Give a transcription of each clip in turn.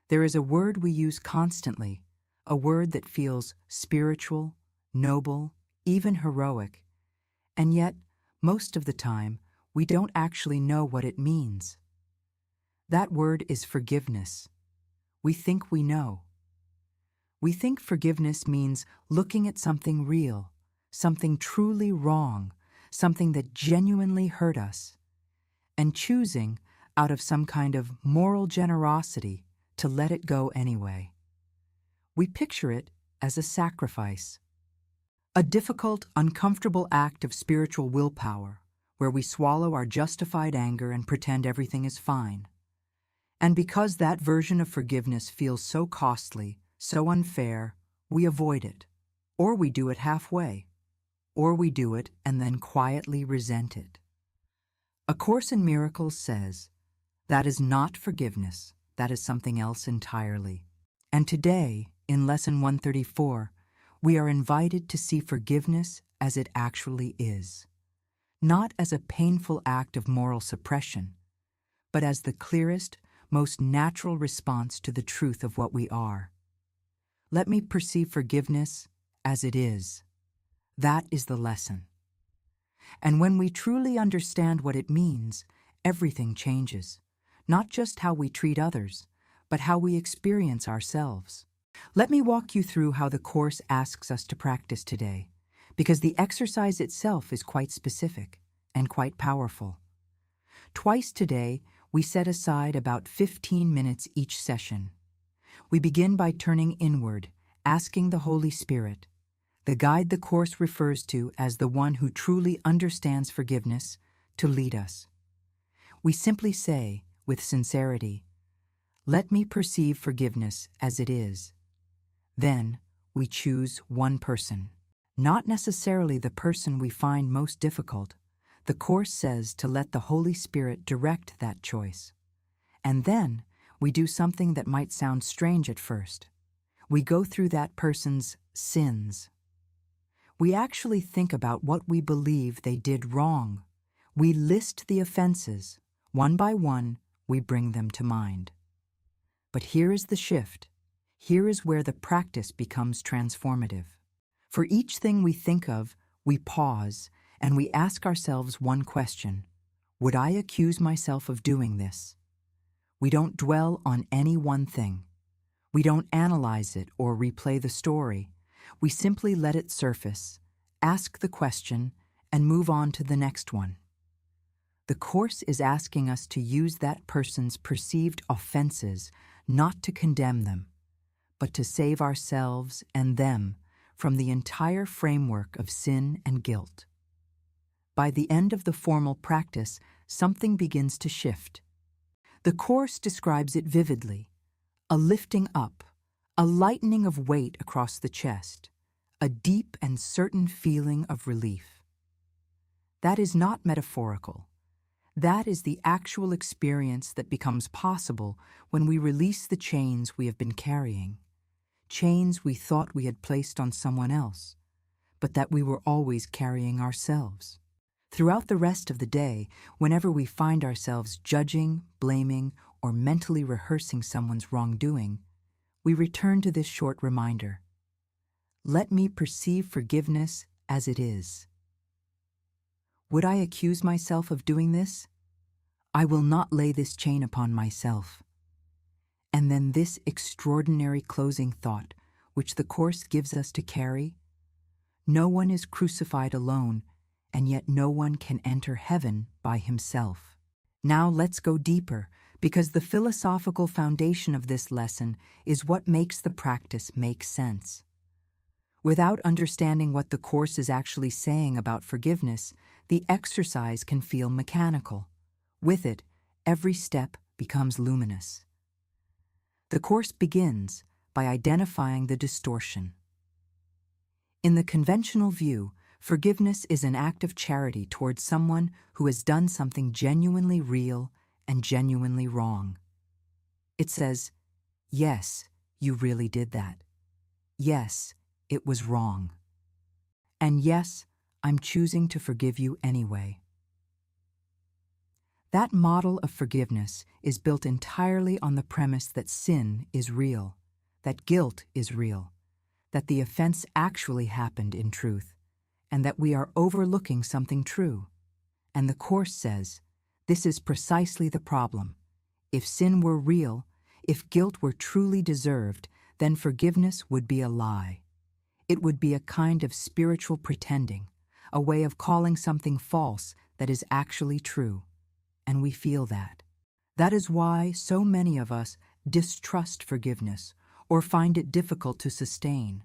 There is a word we use constantly, a word that feels spiritual, noble, even heroic, and yet, most of the time, we don't actually know what it means. That word is forgiveness. We think we know. We think forgiveness means looking at something real, something truly wrong, something that genuinely hurt us, and choosing, out of some kind of moral generosity, to let it go anyway. We picture it as a sacrifice, a difficult, uncomfortable act of spiritual willpower, where we swallow our justified anger and pretend everything is fine. And because that version of forgiveness feels so costly, so unfair, we avoid it, or we do it halfway, or we do it and then quietly resent it. A Course in Miracles says, that is not forgiveness, that is something else entirely. And today, in Lesson 134, we are invited to see forgiveness as it actually is, not as a painful act of moral suppression, but as the clearest, most natural response to the truth of what we are. Let me perceive forgiveness as it is. That is the lesson. And when we truly understand what it means, everything changes, not just how we treat others, but how we experience ourselves. Let me walk you through how the Course asks us to practice today, because the exercise itself is quite specific and quite powerful. Twice today, we set aside about 15 minutes each session. We begin by turning inward, asking the Holy Spirit, the guide the Course refers to as the one who truly understands forgiveness, to lead us. We simply say, with sincerity, "Let me perceive forgiveness as it is." Then we choose one person, not necessarily the person we find most difficult. The Course says to let the Holy Spirit direct that choice. And then we do something that might sound strange at first. We go through that person's sins. We actually think about what we believe they did wrong. We list the offenses. One by one, we bring them to mind. But here is the shift. Here is where the practice becomes transformative. For each thing we think of, we pause and we ask ourselves one question: would I accuse myself of doing this? We don't dwell on any one thing. We don't analyze it or replay the story. We simply let it surface, ask the question, and move on to the next one. The Course is asking us to use that person's perceived offenses not to condemn them, but to save ourselves and them from the entire framework of sin and guilt. By the end of the formal practice, something begins to shift. The Course describes it vividly: a lifting up, a lightening of weight across the chest, a deep and certain feeling of relief. That is not metaphorical. That is the actual experience that becomes possible when we release the chains we have been carrying, chains we thought we had placed on someone else, but that we were always carrying ourselves. Throughout the rest of the day, whenever we find ourselves judging, blaming, or mentally rehearsing someone's wrongdoing, we return to this short reminder: let me perceive forgiveness as it is. Would I accuse myself of doing this? I will not lay this chain upon myself. And then this extraordinary closing thought, which the Course gives us to carry: no one is crucified alone, and yet no one can enter heaven by himself. Now let's go deeper, because the philosophical foundation of this lesson is what makes the practice make sense. Without understanding what the Course is actually saying about forgiveness, the exercise can feel mechanical. With it, every step becomes luminous. The Course begins by identifying the distortion. In the conventional view, forgiveness is an act of charity towards someone who has done something genuinely real and genuinely wrong. It says, yes, you really did that. Yes, it was wrong. And yes, I'm choosing to forgive you anyway. That model of forgiveness is built entirely on the premise that sin is real, that guilt is real, that the offense actually happened in truth, and that we are overlooking something true. And the Course says, this is precisely the problem. If sin were real, if guilt were truly deserved, then forgiveness would be a lie. It would be a kind of spiritual pretending, a way of calling something false that is actually true. And we feel that. That is why so many of us distrust forgiveness or find it difficult to sustain,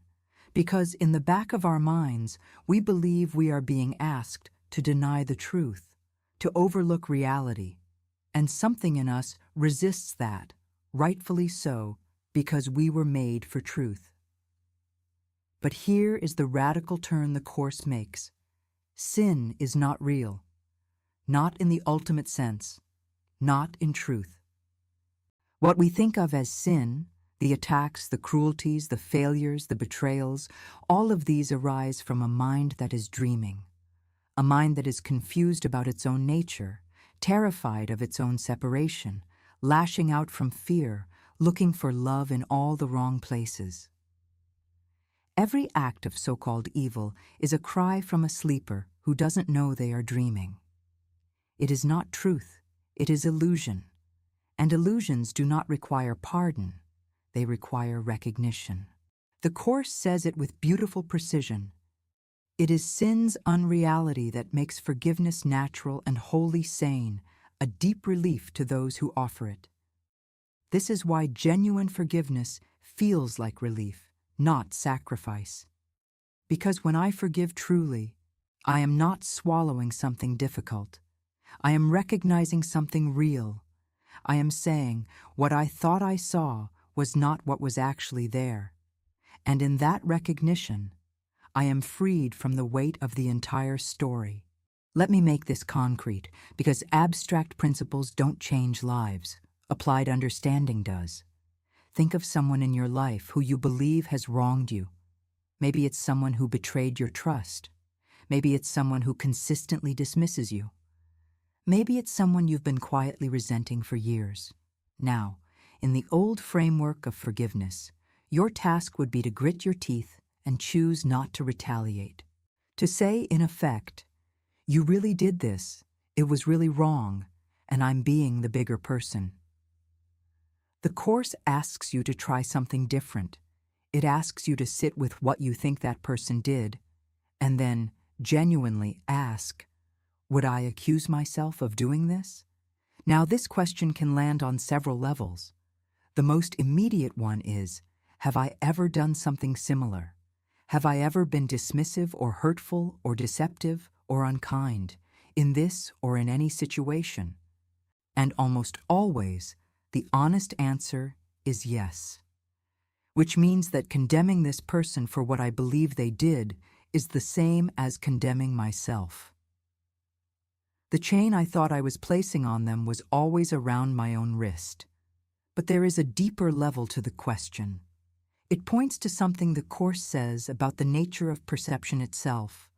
because in the back of our minds, we believe we are being asked to deny the truth, to overlook reality, and something in us resists that, rightfully so, because we were made for truth. But here is the radical turn the Course makes. Sin is not real, not in the ultimate sense, not in truth. What we think of as sin, the attacks, the cruelties, the failures, the betrayals, all of these arise from a mind that is dreaming, a mind that is confused about its own nature, terrified of its own separation, lashing out from fear, looking for love in all the wrong places. Every act of so-called evil is a cry from a sleeper who doesn't know they are dreaming. It is not truth, it is illusion. And illusions do not require pardon, they require recognition. The Course says it with beautiful precision. It is sin's unreality that makes forgiveness natural and wholly sane, a deep relief to those who offer it. This is why genuine forgiveness feels like relief, not sacrifice. Because when I forgive truly, I am not swallowing something difficult. I am recognizing something real. I am saying what I thought I saw was not what was actually there. And in that recognition, I am freed from the weight of the entire story. Let me make this concrete, because abstract principles don't change lives. Applied understanding does. Think of someone in your life who you believe has wronged you. Maybe it's someone who betrayed your trust. Maybe it's someone who consistently dismisses you. Maybe it's someone you've been quietly resenting for years. Now, in the old framework of forgiveness, your task would be to grit your teeth and choose not to retaliate. To say, in effect, you really did this, it was really wrong, and I'm being the bigger person. The Course asks you to try something different. It asks you to sit with what you think that person did, and then genuinely ask, would I accuse myself of doing this? Now, this question can land on several levels. The most immediate one is, have I ever done something similar? Have I ever been dismissive or hurtful or deceptive or unkind in this or in any situation? And almost always, the honest answer is yes. Which means that condemning this person for what I believe they did is the same as condemning myself. The chain I thought I was placing on them was always around my own wrist. But there is a deeper level to the question. It points to something the Course says about the nature of perception itself.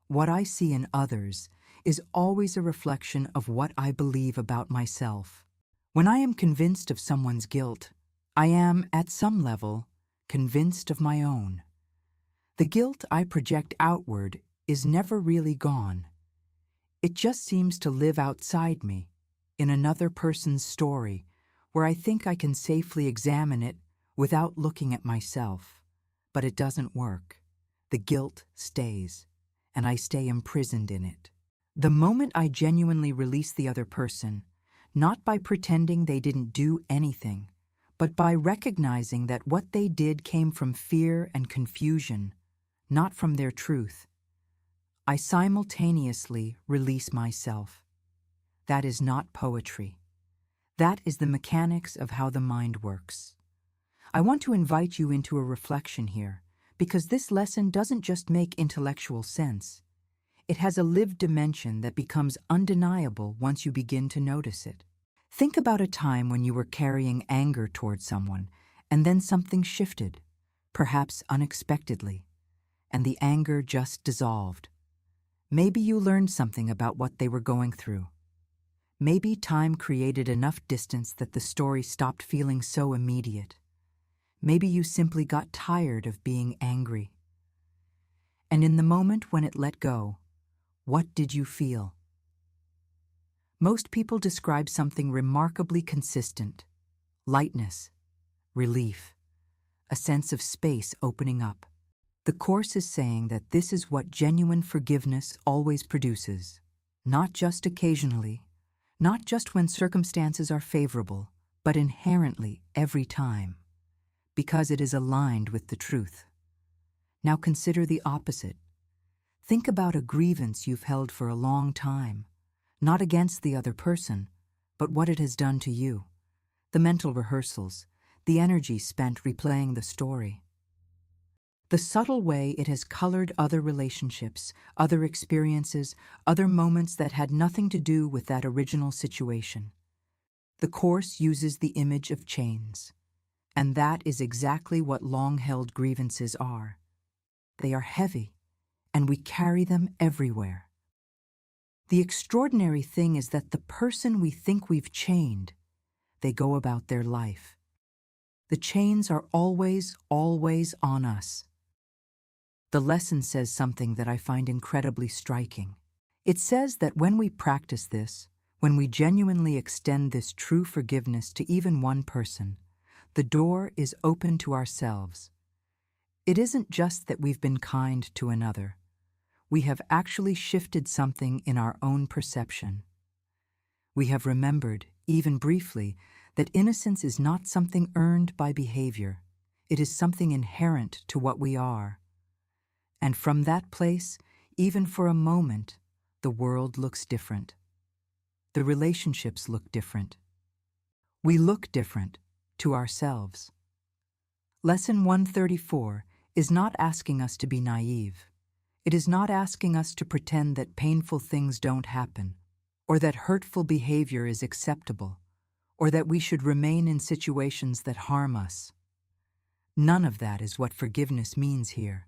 What I see in others is always a reflection of what I believe about myself. When I am convinced of someone's guilt, I am, at some level, convinced of my own. The guilt I project outward is never really gone. It just seems to live outside me, in another person's story, where I think I can safely examine it without looking at myself. But it doesn't work. The guilt stays, and I stay imprisoned in it. The moment I genuinely release the other person, not by pretending they didn't do anything, but by recognizing that what they did came from fear and confusion, not from their truth, I simultaneously release myself. That is not poetry. That is the mechanics of how the mind works. I want to invite you into a reflection here, because this lesson doesn't just make intellectual sense. It has a lived dimension that becomes undeniable once you begin to notice it. Think about a time when you were carrying anger toward someone, and then something shifted, perhaps unexpectedly, and the anger just dissolved. Maybe you learned something about what they were going through. Maybe time created enough distance that the story stopped feeling so immediate. Maybe you simply got tired of being angry. And in the moment when it let go, what did you feel? Most people describe something remarkably consistent: lightness, relief, a sense of space opening up. The Course is saying that this is what genuine forgiveness always produces, not just occasionally, not just when circumstances are favorable, but inherently every time, because it is aligned with the truth. Now consider the opposite. Think about a grievance you've held for a long time, not against the other person, but what it has done to you, the mental rehearsals, the energy spent replaying the story. The subtle way it has colored other relationships, other experiences, other moments that had nothing to do with that original situation. The Course uses the image of chains, and that is exactly what long-held grievances are. They are heavy, and we carry them everywhere. The extraordinary thing is that the person we think we've chained, they go about their life. The chains are always, always on us. The lesson says something that I find incredibly striking. It says that when we practice this, when we genuinely extend this true forgiveness to even one person, the door is open to ourselves. It isn't just that we've been kind to another. We have actually shifted something in our own perception. We have remembered, even briefly, that innocence is not something earned by behavior. It is something inherent to what we are. And from that place, even for a moment, the world looks different. The relationships look different. We look different to ourselves. Lesson 134 is not asking us to be naive. It is not asking us to pretend that painful things don't happen, or that hurtful behavior is acceptable, or that we should remain in situations that harm us. None of that is what forgiveness means here.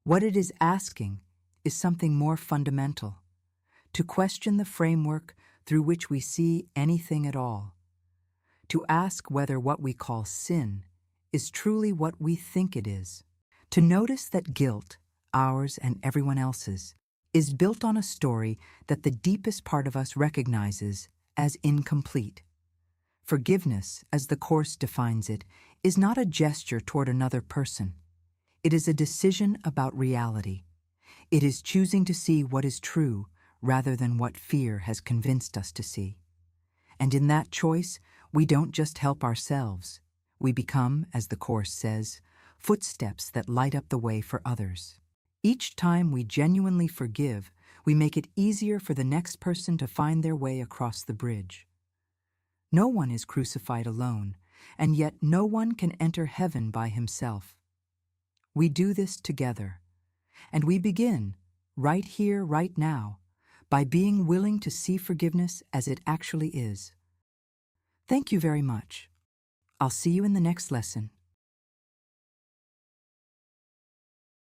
What it is asking is something more fundamental: to question the framework through which we see anything at all, to ask whether what we call sin is truly what we think it is, to notice that guilt, ours and everyone else's, is built on a story that the deepest part of us recognizes as incomplete. Forgiveness, as the Course defines it, is not a gesture toward another person. It is a decision about reality. It is choosing to see what is true rather than what fear has convinced us to see. And in that choice, we don't just help ourselves. We become, as the Course says, footsteps that light up the way for others. Each time we genuinely forgive, we make it easier for the next person to find their way across the bridge. No one is crucified alone, and yet no one can enter heaven by himself. We do this together, and we begin, right here, right now, by being willing to see forgiveness as it actually is. Thank you very much. I'll see you in the next lesson.